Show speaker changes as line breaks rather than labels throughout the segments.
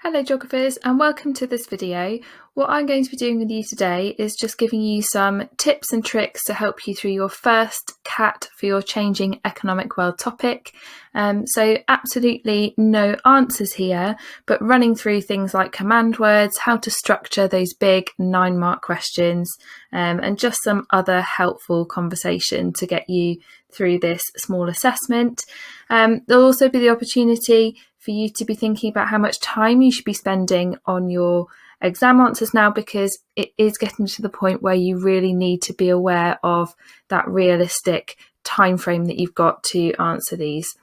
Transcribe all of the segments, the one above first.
Hello geographers and welcome to this video. What I'm going to be doing with you today is just giving you some tips and tricks to help you through your first CAT for your changing economic world topic. So absolutely no answers here, but running through things like command words, how to structure those big 9-mark questions, and just some other helpful conversation to get you through this small assessment. There'll also be the opportunity for you to be thinking about how much time you should be spending on your exam answers now, because it is getting to the point where you really need to be aware of that realistic time frame that you've got to answer these.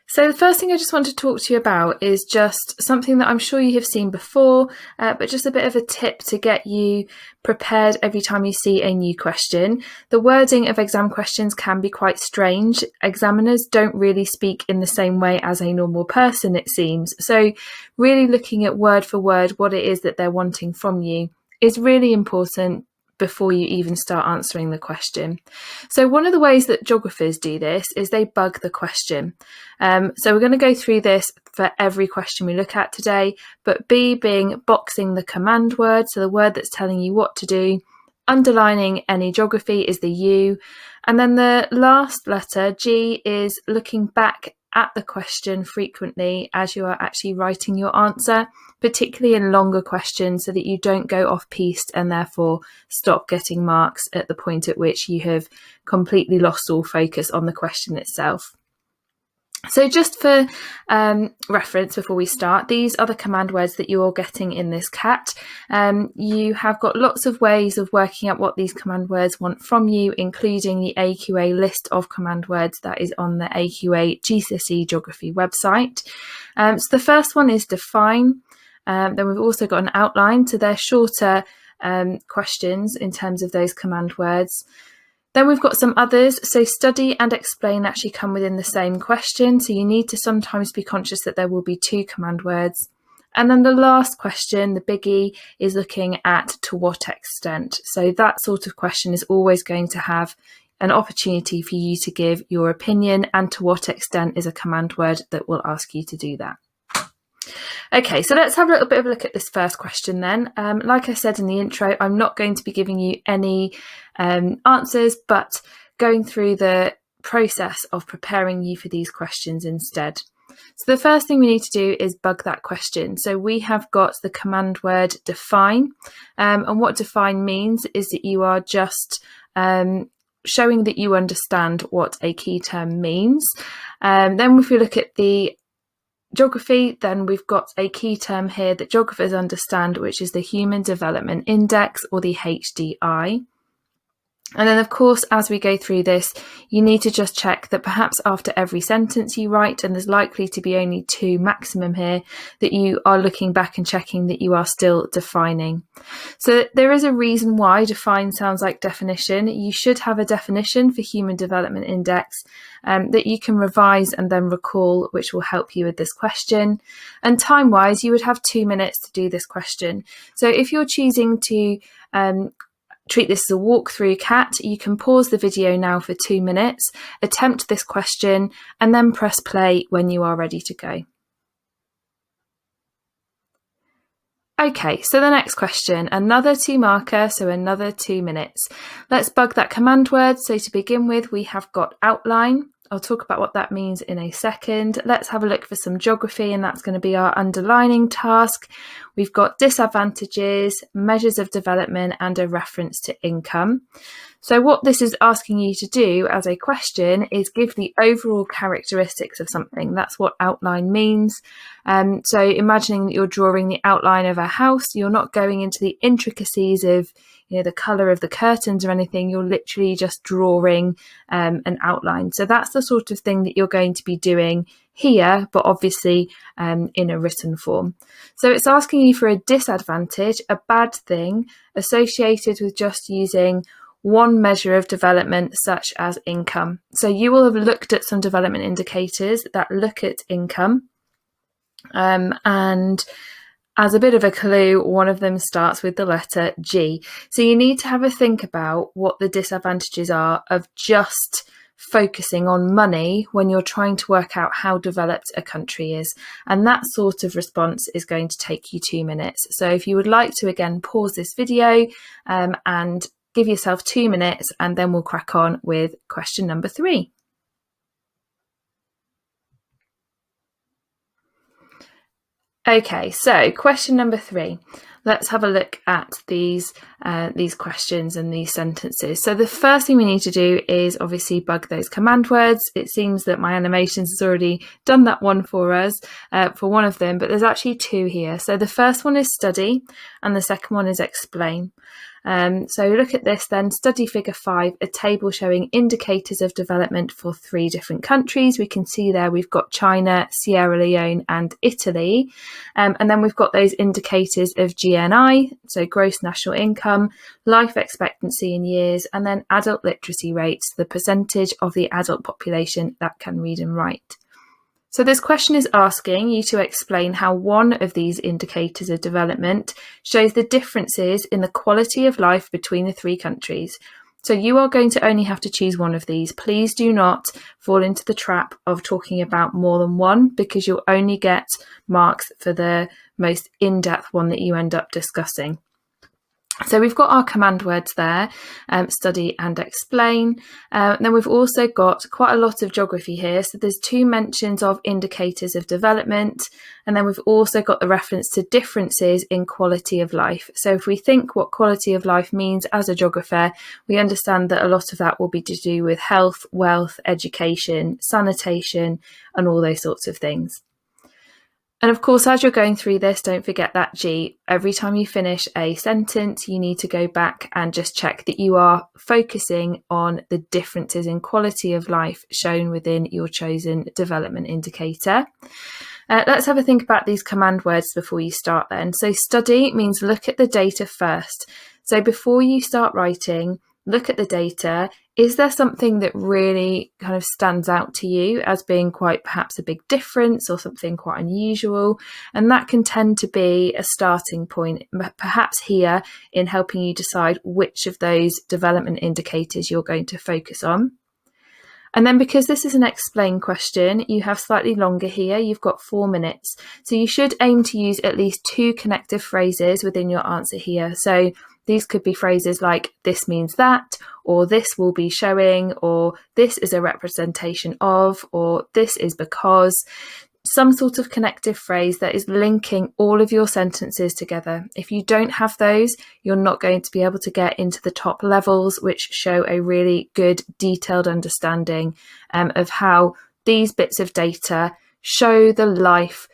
So the first thing I just want to talk to you about is just something that I'm sure you have seen before, but just a bit of a tip to get you prepared every time you see a new question. The wording of exam questions can be quite strange. Examiners don't really speak in the same way as a normal person, it seems. So really looking at word for word what it is that they're wanting from you is really important before you even start answering the question. So one of the ways that geographers do this is they bug the question. So we're going to go through this for every question we look at today, but B being boxing the command word, so the word that's telling you what to do. Underlining any geography is the U. And then the last letter, G, is looking back at the question frequently as you are actually writing your answer, particularly in longer questions, so that you don't go off-piste and therefore stop getting marks at the point at which you have completely lost all focus on the question itself. So just for reference before we start, these are the command words that you're getting in this CAT. You have got lots of ways of working out what these command words want from you, including the AQA list of command words that is on the AQA GCSE Geography website. So the first one is define. Then we've also got an outline, so they're shorter questions in terms of those command words. Then we've got some others. So study and explain actually come within the same question. So you need to sometimes be conscious that there will be two command words. And then the last question, the biggie, is looking at to what extent. So that sort of question is always going to have an opportunity for you to give your opinion, and to what extent is a command word that will ask you to do that. Okay, so let's have a little bit of a look at this first question then. Like I said in the intro, I'm not going to be giving you any answers, but going through the process of preparing you for these questions instead. So the first thing we need to do is bug that question. So we have got the command word define, and what define means is that you are just showing that you understand what a key term means. Then if we look at the geography, then we've got a key term here that geographers understand, which is the Human Development Index, or the HDI. And then, of course, as we go through this, you need to just check that perhaps after every sentence you write, and there's likely to be only 2 maximum here, that you are looking back and checking that you are still defining. So there is a reason why define sounds like definition. You should have a definition for Human Development Index that you can revise and then recall, which will help you with this question. And time-wise, you would have 2 minutes to do this question. So if you're choosing to treat this as a walkthrough CAT, you can pause the video now for 2 minutes, attempt this question, and then press play when you are ready to go. Okay, so the next question, another 2-marker, so another 2 minutes. Let's bug that command word. So to begin with, we have got outline. I'll talk about what that means in a second. Let's have a look for some geography, and that's going to be our underlining task. We've got disadvantages, measures of development, and a reference to income. So what this is asking you to do as a question is give the overall characteristics of something. That's what outline means. So imagining that you're drawing the outline of a house, you're not going into the intricacies of the colour of the curtains or anything. You're literally just drawing an outline. So that's the sort of thing that you're going to be doing here, but obviously in a written form. So it's asking you for a disadvantage, a bad thing associated with just using one measure of development, such as income. So you will have looked at some development indicators that look at income, and as a bit of a clue, one of them starts with the letter G. So you need to have a think about what the disadvantages are of just focusing on money when you're trying to work out how developed a country is. And that sort of response is going to take you 2 minutes. So if you would like to again pause this video and give yourself 2 minutes, and then we'll crack on with question number 3. Okay, so question number 3. Let's have a look at these questions and these sentences. So the first thing we need to do is obviously bug those command words. It seems that my animations has already done that one for us for one of them, but there's actually 2 here. So the first one is study and the second one is explain. So look at this then, study figure 5, a table showing indicators of development for 3 different countries. We can see there we've got China, Sierra Leone and Italy. And then we've got those indicators of GNI, so gross national income, life expectancy in years, and then adult literacy rates, the percentage of the adult population that can read and write. So this question is asking you to explain how one of these indicators of development shows the differences in the quality of life between the 3 countries. So you are going to only have to choose one of these. Please do not fall into the trap of talking about more than one, because you'll only get marks for the most in-depth one that you end up discussing. So we've got our command words there, study and explain. Then we've also got quite a lot of geography here. So there's 2 mentions of indicators of development. And then we've also got the reference to differences in quality of life. So if we think what quality of life means as a geographer, we understand that a lot of that will be to do with health, wealth, education, sanitation, and all those sorts of things. And of course, as you're going through this, don't forget that G. Every time you finish a sentence, you need to go back and just check that you are focusing on the differences in quality of life shown within your chosen development indicator. Let's have a think about these command words before you start then. So study means look at the data first. So before you start writing, look at the data. Is there something that really kind of stands out to you as being quite perhaps a big difference or something quite unusual? And that can tend to be a starting point, perhaps here, in helping you decide which of those development indicators you're going to focus on. And then because this is an explain question, you have slightly longer here. You've got 4 minutes. So you should aim to use at least 2 connective phrases within your answer here. So these could be phrases like this means that, or this will be showing, or this is a representation of, or this is because. Some sort of connective phrase that is linking all of your sentences together. If you don't have those, you're not going to be able to get into the top levels, which show a really good detailed understanding of how these bits of data show the life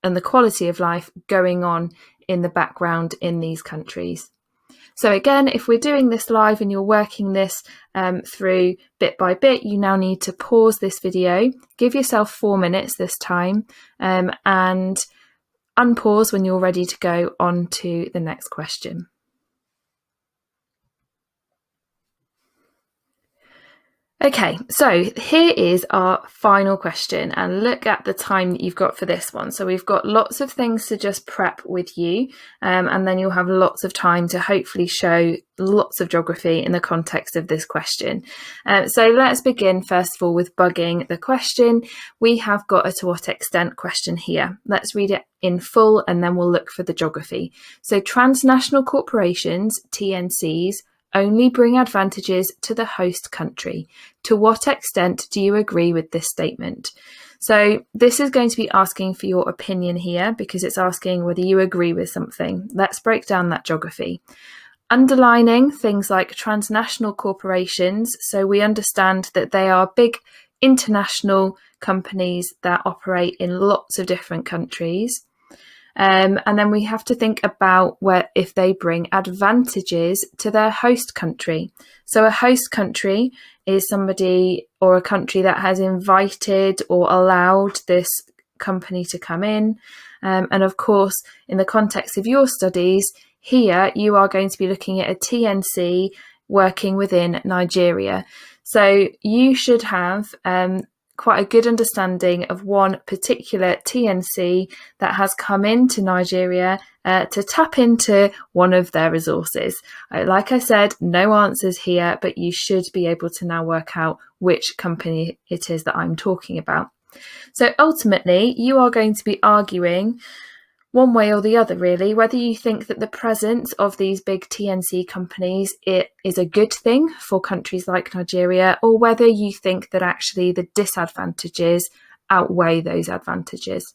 and the quality of life going on in the background in these countries. So again, if we're doing this live and you're working this through bit by bit, you now need to pause this video, give yourself 4 minutes this time, and unpause when you're ready to go on to the next question. Okay, so here is our final question, and look at the time that you've got for this one. So we've got lots of things to just prep with you, and then you'll have lots of time to hopefully show lots of geography in the context of this question. So let's begin first of all with bugging the question. We have got a to what extent question here. Let's read it in full and then we'll look for the geography. So transnational corporations, TNCs, only bring advantages to the host country. To what extent do you agree with this statement? So this is going to be asking for your opinion here because it's asking whether you agree with something. Let's break down that geography. Underlining things like transnational corporations, so we understand that they are big international companies that operate in lots of different countries. And then we have to think about if they bring advantages to their host country. So a host country is somebody or a country that has invited or allowed this company to come in. And of course, in the context of your studies, here you are going to be looking at a TNC working within Nigeria. So you should have quite a good understanding of one particular TNC that has come into Nigeria to tap into one of their resources. Like I said, no answers here, but you should be able to now work out which company it is that I'm talking about. So ultimately, you are going to be arguing one way or the other, really, whether you think that the presence of these big TNC companies is a good thing for countries like Nigeria, or whether you think that actually the disadvantages outweigh those advantages.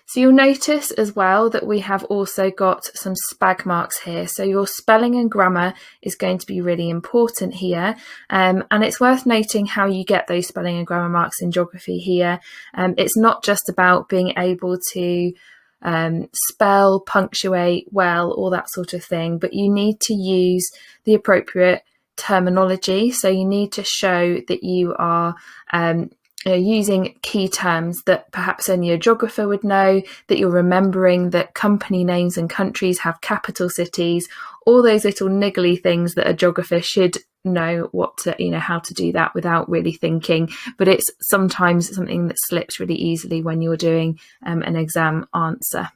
So you'll notice as well that we have also got some spag marks here. So your spelling and grammar is going to be really important here. And it's worth noting how you get those spelling and grammar marks in geography here. It's not just about being able to spell, punctuate well, all that sort of thing, but you need to use the appropriate terminology. So you need to show that you are using key terms that perhaps only a geographer would know, that you're remembering that company names and countries have capital cities, all those little niggly things that a geographer should know how to do that without really thinking. But it's sometimes something that slips really easily when you're doing an exam answer.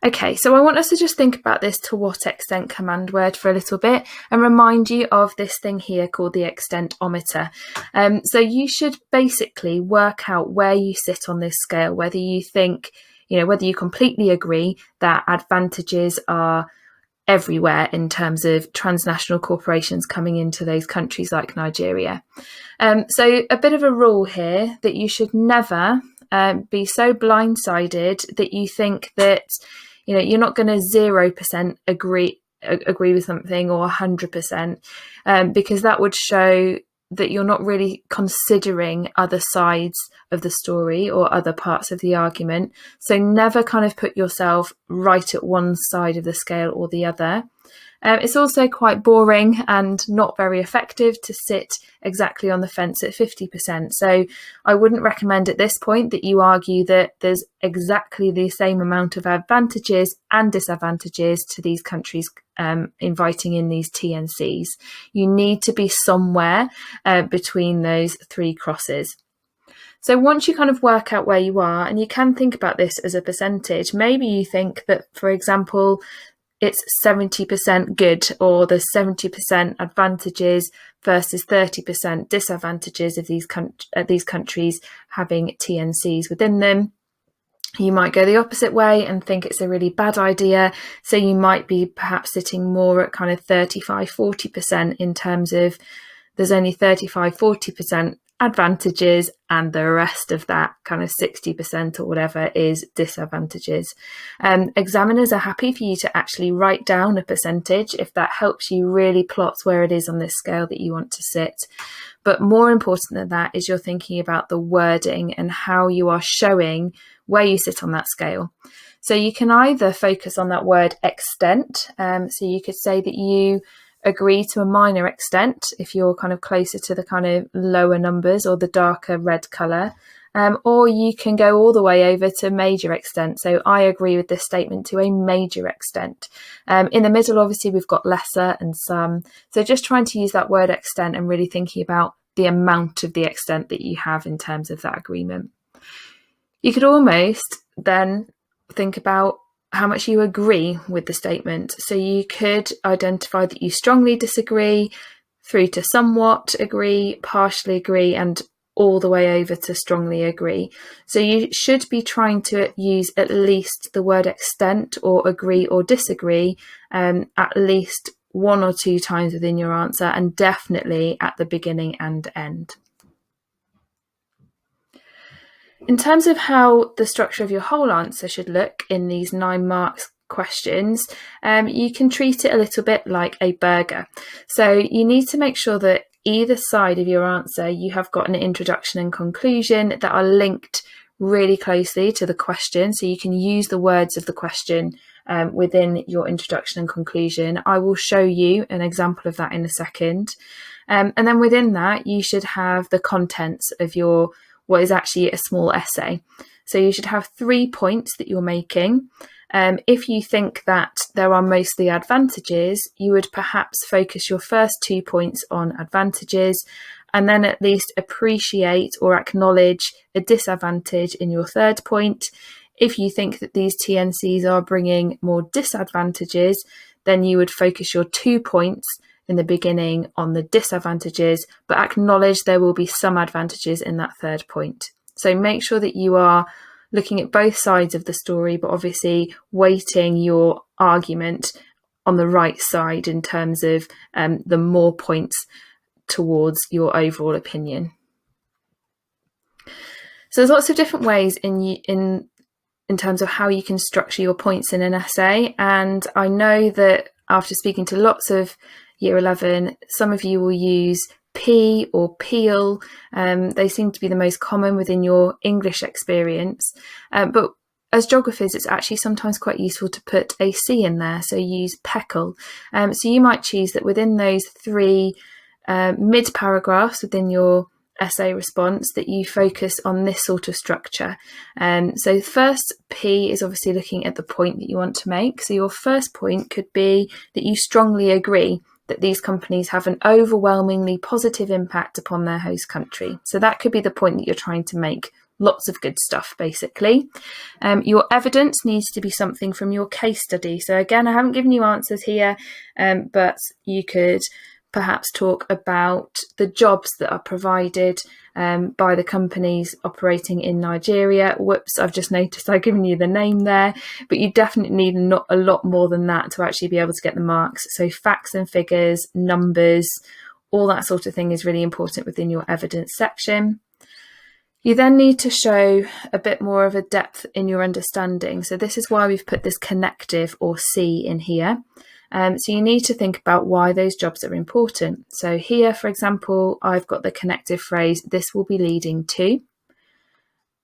Okay, so I want us to just think about this to what extent command word for a little bit and remind you of this thing here called the extentometer. So you should basically work out where you sit on this scale, whether you think, whether you completely agree that advantages are everywhere in terms of transnational corporations coming into those countries like Nigeria. So a bit of a rule here that you should never be so blindsided that you think that you're not going to 0% agree with something or 100%, because that would show that you're not really considering other sides of the story or other parts of the argument. So never kind of put yourself right at one side of the scale or the other. It's also quite boring and not very effective to sit exactly on the fence at 50%. So I wouldn't recommend at this point that you argue that there's exactly the same amount of advantages and disadvantages to these countries inviting in these TNCs. You need to be somewhere between those three crosses. So once you kind of work out where you are, and you can think about this as a percentage, maybe you think that, for example, it's 70% good, or there's 70% advantages versus 30% disadvantages of these countries having TNCs within them. You might go the opposite way and think it's a really bad idea. So you might be perhaps sitting more at kind of 35-40% in terms of there's only 35-40% advantages and the rest of that kind of 60% or whatever is disadvantages. Examiners are happy for you to actually write down a percentage if that helps you really plot where it is on this scale that you want to sit. But more important than that is you're thinking about the wording and how you are showing where you sit on that scale. So you can either focus on that word extent. So you could say that you agree to a minor extent if you're kind of closer to the kind of lower numbers or the darker red colour, or you can go all the way over to major extent. So I agree with this statement to a major extent. In the middle, obviously, we've got lesser and some. So just trying to use that word extent and really thinking about the amount of the extent that you have in terms of that agreement. You could almost then think about how much you agree with the statement. So you could identify that you strongly disagree, through to somewhat agree, partially agree, and all the way over to strongly agree. So you should be trying to use at least the word extent or agree or disagree at least one or two times within your answer, and definitely at the beginning and end. In terms of how the structure of your whole answer should look in these 9 marks questions, you can treat it a little bit like a burger. So you need to make sure that either side of your answer you have got an introduction and conclusion that are linked really closely to the question, so you can use the words of the question within your introduction and conclusion. I will show you an example of that in a second. And then within that you should have the contents of your what is actually a small essay. So you should have 3 points that you're making. If you think that there are mostly advantages, you would perhaps focus your first 2 points on advantages and then at least appreciate or acknowledge a disadvantage in your third point. If you think that these TNCs are bringing more disadvantages, then you would focus your 2 points in the beginning on the disadvantages, but acknowledge there will be some advantages in that third point. So make sure that you are looking at both sides of the story, but obviously weighting your argument on the right side in terms of the more points towards your overall opinion. So there's lots of different ways in terms of how you can structure your points in an essay, and I know that after speaking to lots of Year 11, some of you will use P or peel. They seem to be the most common within your English experience, but as geographers, it's actually sometimes quite useful to put a C in there, so use peckle. So you might choose that within those 3 mid-paragraphs within your essay response that you focus on this sort of structure. So first P is obviously looking at the point that you want to make. So your first point could be that you strongly agree that these companies have an overwhelmingly positive impact upon their host country. So that could be the point that you're trying to make. Lots of good stuff, basically. Your evidence needs to be something from your case study. So again, I haven't given you answers here, but you could perhaps talk about the jobs that are provided by the companies operating in Nigeria. Whoops, I've just noticed I've given you the name there, but you definitely need not a lot more than that to actually be able to get the marks. So facts and figures, numbers, all that sort of thing is really important within your evidence section. You then need to show a bit more of a depth in your understanding. So this is why we've put this connective or C in here. So you need to think about why those jobs are important. So here, for example, I've got the connective phrase, this will be leading to.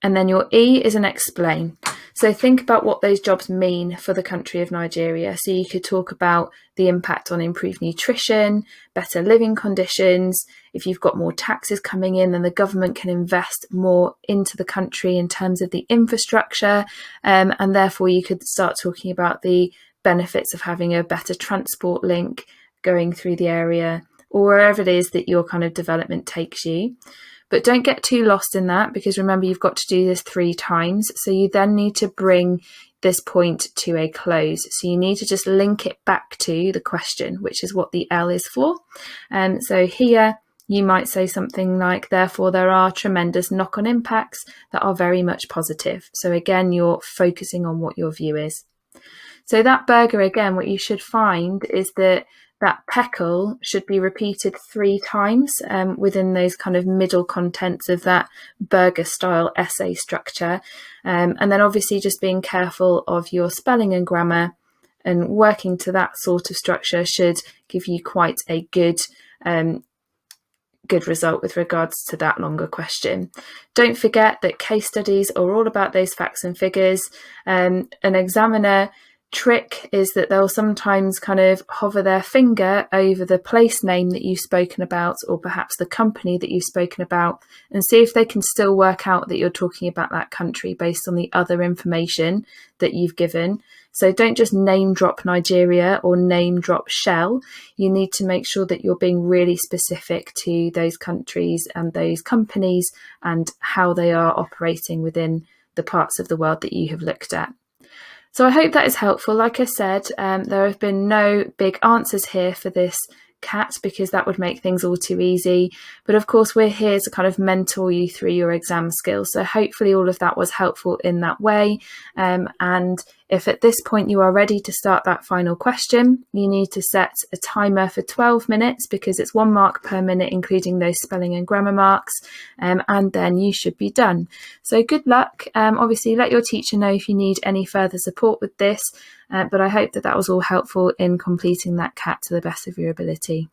And then your E is an explain. So think about what those jobs mean for the country of Nigeria. So you could talk about the impact on improved nutrition, better living conditions. If you've got more taxes coming in, then the government can invest more into the country in terms of the infrastructure. And therefore you could start talking about the benefits of having a better transport link going through the area or wherever it is that your kind of development takes you. But don't get too lost in that, because remember, you've got to do this 3 times. So you then need to bring this point to a close. So you need to just link it back to the question, which is what the L is for. And so here you might say something like, therefore, there are tremendous knock-on impacts that are very much positive. So again, you're focusing on what your view is. So that burger, again, what you should find is that peckle should be repeated 3 times within those kind of middle contents of that burger style essay structure. And then obviously just being careful of your spelling and grammar, and working to that sort of structure should give you quite a good result with regards to that longer question. Don't forget that case studies are all about those facts and figures. An examiner trick is that they'll sometimes kind of hover their finger over the place name that you've spoken about, or perhaps the company that you've spoken about, and see if they can still work out that you're talking about that country based on the other information that you've given. So don't just name drop Nigeria or name drop Shell. You need to make sure that you're being really specific to those countries and those companies and how they are operating within the parts of the world that you have looked at. So I hope that is helpful. Like I said, there have been no big answers here for this CAT, because that would make things all too easy. But of course, we're here to kind of mentor you through your exam skills. So hopefully all of that was helpful in that way. And if at this point you are ready to start that final question, you need to set a timer for 12 minutes, because it's 1 mark per minute, including those spelling and grammar marks, and then you should be done. So good luck. Obviously, let your teacher know if you need any further support with this, but I hope that was all helpful in completing that CAT to the best of your ability.